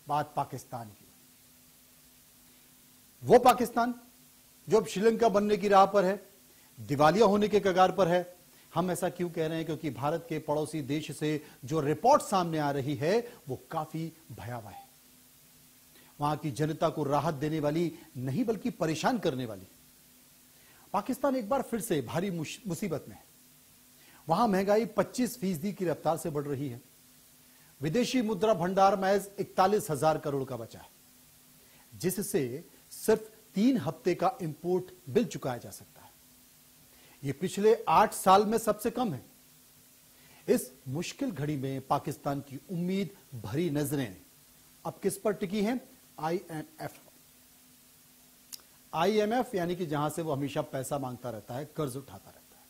बात पाकिस्तान की। वो पाकिस्तान जो अब श्रीलंका बनने की राह पर है, दिवालिया होने के कगार पर है। हम ऐसा क्यों कह रहे हैं? क्योंकि भारत के पड़ोसी देश से जो रिपोर्ट सामने आ रही है वो काफी भयावह है। वहां की जनता को राहत देने वाली नहीं बल्कि परेशान करने वाली। पाकिस्तान एक बार फिर से भारी मुसीबत में है। वहां महंगाई 25% की रफ्तार से बढ़ रही है। विदेशी मुद्रा भंडार महज 41,000 करोड़ का बचा है, जिससे सिर्फ 3 हफ्ते का इंपोर्ट बिल चुकाया जा सकता है। यह पिछले 8 साल में सबसे कम है। इस मुश्किल घड़ी में पाकिस्तान की उम्मीद भरी नजरें अब किस पर टिकी हैं? आईएमएफ यानी कि जहां से वो हमेशा पैसा मांगता रहता है, कर्ज उठाता रहता है।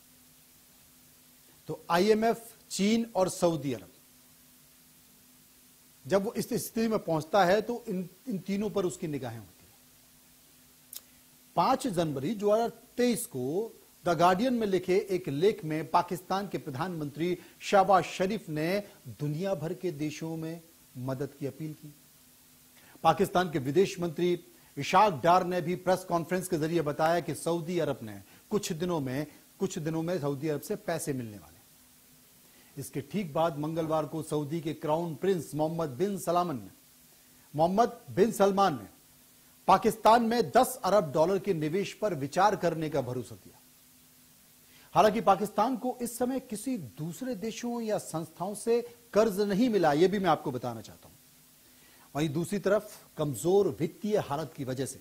तो आईएमएफ, चीन और सऊदी अरब जब वो इस स्थिति में पहुंचता है तो इन तीनों पर उसकी निगाहें होती हैं। 5 जनवरी 2023 को द गार्डियन में लिखे एक लेख में पाकिस्तान के प्रधानमंत्री शहबाज शरीफ ने दुनिया भर के देशों में मदद की अपील की। पाकिस्तान के विदेश मंत्री इशाक डार ने भी प्रेस कॉन्फ्रेंस के जरिए बताया कि सऊदी अरब ने कुछ दिनों में सऊदी अरब से पैसे मिलने वाले। इसके ठीक बाद मंगलवार को सऊदी के क्राउन प्रिंस मोहम्मद बिन सलमान ने पाकिस्तान में $10 अरब के निवेश पर विचार करने का भरोसा दिया। हालांकि पाकिस्तान को इस समय किसी दूसरे देशों या संस्थाओं से कर्ज नहीं मिला, यह भी मैं आपको बताना चाहता हूं। वहीं दूसरी तरफ कमजोर वित्तीय हालत की वजह से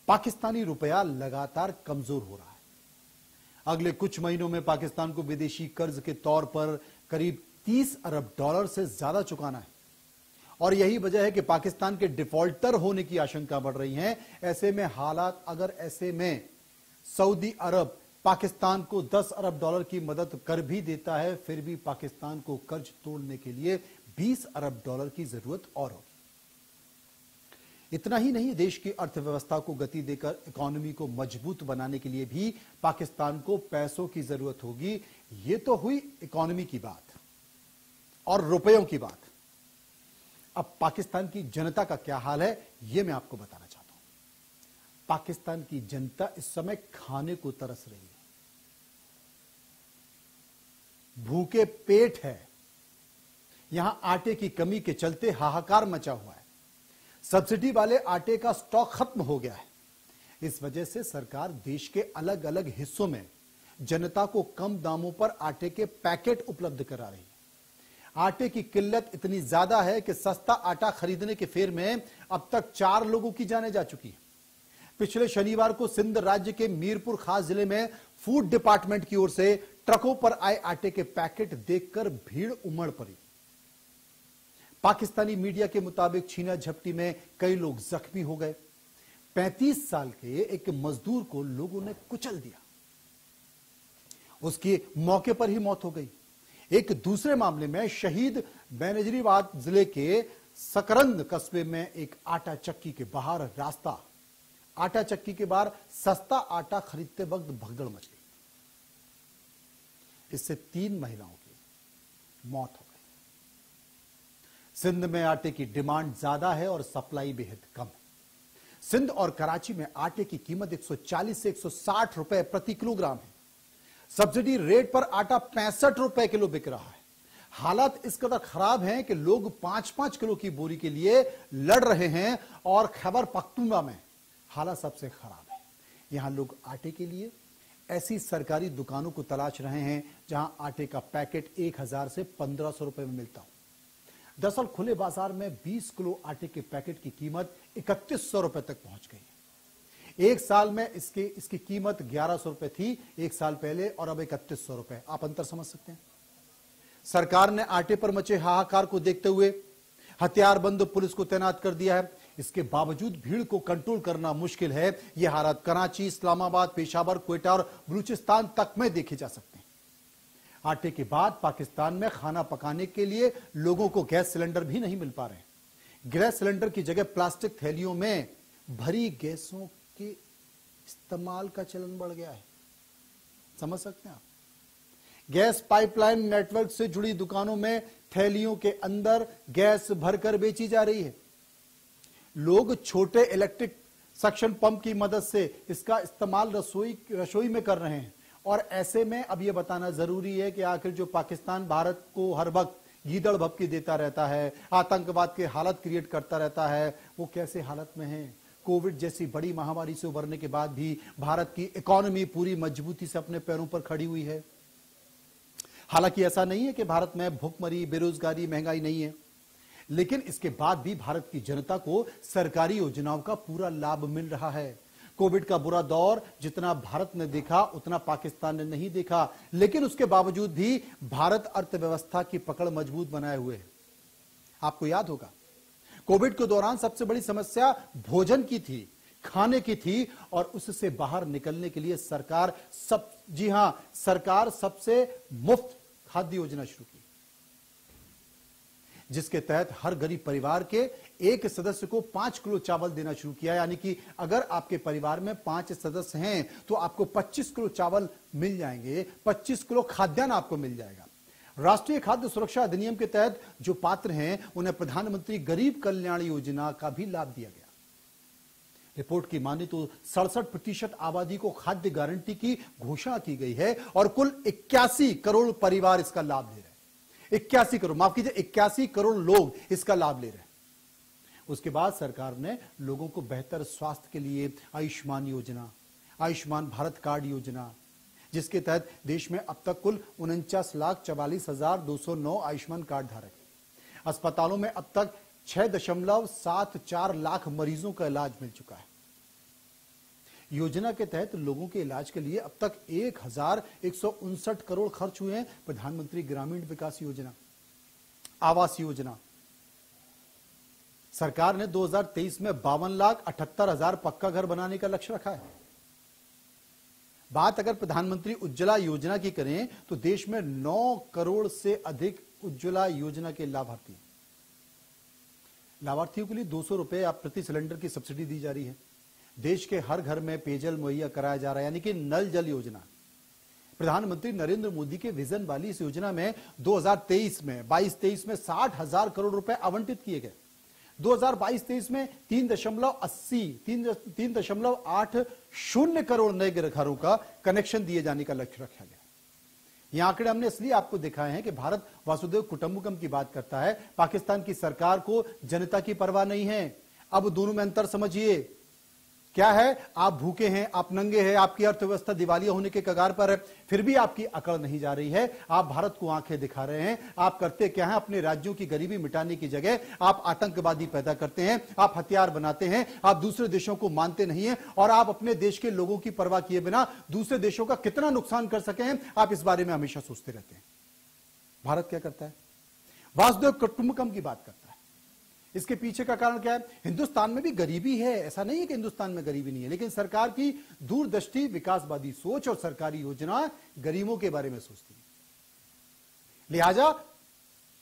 पाकिस्तानी रुपया लगातार कमजोर हो रहा है। अगले कुछ महीनों में पाकिस्तान को विदेशी कर्ज के तौर पर करीब $30 अरब से ज्यादा चुकाना है और यही वजह है कि पाकिस्तान के डिफॉल्टर होने की आशंका बढ़ रही है। ऐसे में सऊदी अरब पाकिस्तान को $10 अरब की मदद कर भी देता है, फिर भी पाकिस्तान को कर्ज तोड़ने के लिए $20 अरब की जरूरत और होगी। इतना ही नहीं, देश की अर्थव्यवस्था को गति देकर इकोनॉमी को मजबूत बनाने के लिए भी पाकिस्तान को पैसों की जरूरत होगी। यह तो हुई इकोनॉमी की बात और रुपयों की बात। अब पाकिस्तान की जनता का क्या हाल है, यह मैं आपको बताना चाहता हूं। पाकिस्तान की जनता इस समय खाने को तरस रही है, भूखे पेट है। यहां आटे की कमी के चलते हाहाकार मचा हुआ है। सब्सिडी वाले आटे का स्टॉक खत्म हो गया है। इस वजह से सरकार देश के अलग अलग हिस्सों में जनता को कम दामों पर आटे के पैकेट उपलब्ध करा रही है। आटे की किल्लत इतनी ज्यादा है कि सस्ता आटा खरीदने के फेर में अब तक 4 लोगों की जानें जा चुकी है। पिछले शनिवार को सिंध राज्य के मीरपुर खास जिले में फूड डिपार्टमेंट की ओर से ट्रकों पर आए आटे के पैकेट देखकर भीड़ उमड़ पड़ी। पाकिस्तानी मीडिया के मुताबिक छीना झपटी में कई लोग जख्मी हो गए। 35 साल के एक मजदूर को लोगों ने कुचल दिया, उसकी मौके पर ही मौत हो गई। एक दूसरे मामले में शहीद बेनजरीबाद जिले के सकरंद कस्बे में एक आटा चक्की के बाहर सस्ता आटा खरीदते वक्त भगदड़ मच गई। इससे 3 महिलाओं की मौत हो गई। सिंध में आटे की डिमांड ज्यादा है और सप्लाई बेहद कम है। सिंध और कराची में आटे की कीमत 140 से 160 रुपए प्रति किलोग्राम है। सब्सिडी रेट पर आटा 65 रुपए किलो बिक रहा है। हालात इस कदर खराब हैं कि लोग 5-5 किलो की बोरी के लिए लड़ रहे हैं और खैबर पख्तूनख्वा में हालात सबसे खराब है। यहां लोग आटे के लिए ऐसी सरकारी दुकानों को तलाश रहे हैं जहां आटे का पैकेट 1000 से 1500 रुपए में मिलता हो। दरअसल खुले बाजार में 20 किलो आटे के पैकेट की कीमत 3100 रुपए तक पहुंच गई है। एक साल में इसकी कीमत 1100 रुपए थी एक साल पहले और अब 3100 रुपए। आप अंतर समझ सकते हैं। सरकार ने आटे पर मचे हाहाकार को देखते हुए हथियारबंद पुलिस को तैनात कर दिया है। इसके बावजूद भीड़ को कंट्रोल करना मुश्किल है। यह हालात कराची, इस्लामाबाद, पेशावर, क्वेटा और बलूचिस्तान तक में देखे जा सकते हैं। आटे के बाद पाकिस्तान में खाना पकाने के लिए लोगों को गैस सिलेंडर भी नहीं मिल पा रहे। गैस सिलेंडर की जगह प्लास्टिक थैलियों में भरी गैसों के इस्तेमाल का चलन बढ़ गया है। समझ सकते हैं आप। गैस पाइपलाइन नेटवर्क से जुड़ी दुकानों में थैलियों के अंदर गैस भरकर बेची जा रही है। लोग छोटे इलेक्ट्रिक सक्शन पंप की मदद से इसका इस्तेमाल रसोई में कर रहे हैं। और ऐसे में अब यह बताना जरूरी है कि आखिर जो पाकिस्तान भारत को हर वक्त गीदड़ भपकी देता रहता है, आतंकवाद के हालत क्रिएट करता रहता है, वो कैसे हालत में है। कोविड जैसी बड़ी महामारी से उबरने के बाद भी भारत की इकोनॉमी पूरी मजबूती से अपने पैरों पर खड़ी हुई है। हालांकि ऐसा नहीं है कि भारत में भूखमरी, बेरोजगारी, महंगाई नहीं है, लेकिन इसके बाद भी भारत की जनता को सरकारी योजनाओं का पूरा लाभ मिल रहा है। कोविड का बुरा दौर जितना भारत ने देखा उतना पाकिस्तान ने नहीं देखा, लेकिन उसके बावजूद भी भारत अर्थव्यवस्था की पकड़ मजबूत बनाए हुए है। आपको याद होगा कोविड के दौरान सबसे बड़ी समस्या भोजन की थी, खाने की थी, और उससे बाहर निकलने के लिए सरकार सबसे मुफ्त खाद्य योजना शुरू की, जिसके तहत हर गरीब परिवार के एक सदस्य को 5 किलो चावल देना शुरू किया। यानी कि अगर आपके परिवार में 5 सदस्य हैं तो आपको 25 किलो चावल मिल जाएंगे, 25 किलो खाद्यान्न आपको मिल जाएगा। राष्ट्रीय खाद्य सुरक्षा अधिनियम के तहत जो पात्र हैं उन्हें प्रधानमंत्री गरीब कल्याण योजना का भी लाभ दिया गया। रिपोर्ट की माने तो 67% आबादी को खाद्य गारंटी की घोषणा की गई है और कुल 81 करोड़ परिवार इसका लाभ ले रहे हैं। 81 करोड़, माफ कीजिए, 81 करोड़ लोग इसका लाभ ले रहे हैं। उसके बाद सरकार ने लोगों को बेहतर स्वास्थ्य के लिए आयुष्मान योजना, आयुष्मान भारत कार्ड योजना, जिसके तहत देश में अब तक कुल 49,44,209 आयुष्मान कार्ड धारक हैं। अस्पतालों में अब तक 6.74 लाख मरीजों का इलाज मिल चुका है। योजना के तहत लोगों के इलाज के लिए अब तक 1,159 करोड़ खर्च हुए हैं। प्रधानमंत्री ग्रामीण विकास योजना, आवास योजना, सरकार ने 2023 में 52,78,000 पक्का घर बनाने का लक्ष्य रखा है। बात अगर प्रधानमंत्री उज्ज्वला योजना की करें तो देश में 9 करोड़ से अधिक उज्ज्वला योजना के लाभार्थी हैं। लाभार्थियों के लिए 200 रुपए प्रति सिलेंडर की सब्सिडी दी जा रही है। देश के हर घर में पेयजल मुहैया कराया जा रहा है, यानी कि नल जल योजना। प्रधानमंत्री नरेंद्र मोदी के विजन वाली इस योजना में 2023 में 22-23 में 60,000 करोड़ रुपए आवंटित किए गए। 2022-23 में 3.80 करोड़ नए घरों का कनेक्शन दिए जाने का लक्ष्य रखा गया। ये आंकड़े हमने इसलिए आपको दिखाए हैं कि भारत वासुदेव कुटुंबकम की बात करता है। पाकिस्तान की सरकार को जनता की परवाह नहीं है। अब दोनों में अंतर समझिए क्या है। आप भूखे हैं, आप नंगे हैं, आपकी अर्थव्यवस्था दिवालिया होने के कगार पर है, फिर भी आपकी अकड़ नहीं जा रही है। आप भारत को आंखें दिखा रहे हैं। आप करते क्या हैं, अपने राज्यों की गरीबी मिटाने की जगह आप आतंकवादी पैदा करते हैं, आप हथियार बनाते हैं, आप दूसरे देशों को मानते नहीं हैं, और आप अपने देश के लोगों की परवाह किए बिना दूसरे देशों का कितना नुकसान कर सके हैं, आप इस बारे में हमेशा सोचते रहते हैं। भारत क्या करता है, वासुदेव कुटुंबकम की बात करता है। इसके पीछे का कारण क्या है। हिंदुस्तान में भी गरीबी है, ऐसा नहीं है कि हिंदुस्तान में गरीबी नहीं है, लेकिन सरकार की दूरदृष्टि, विकासवादी सोच और सरकारी योजना गरीबों के बारे में सोचती है। लिहाजा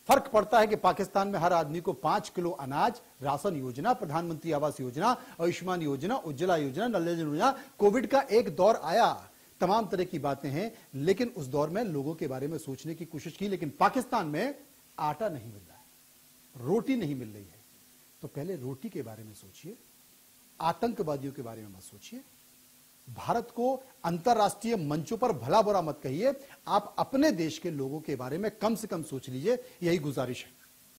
फर्क पड़ता है कि पाकिस्तान में हर आदमी को 5 किलो अनाज, राशन योजना, प्रधानमंत्री आवास योजना, आयुष्मान योजना, उज्ज्वला योजना, नल जल योजना। कोविड का एक दौर आया, तमाम तरह की बातें हैं, लेकिन उस दौर में लोगों के बारे में सोचने की कोशिश की। लेकिन पाकिस्तान में आटा नहीं मिल रहा है, रोटी नहीं मिल रही है, तो पहले रोटी के बारे में सोचिए, आतंकवादियों के बारे में मत सोचिए। भारत को अंतरराष्ट्रीय मंचों पर भला बुरा मत कहिए, आप अपने देश के लोगों के बारे में कम से कम सोच लीजिए, यही गुजारिश है।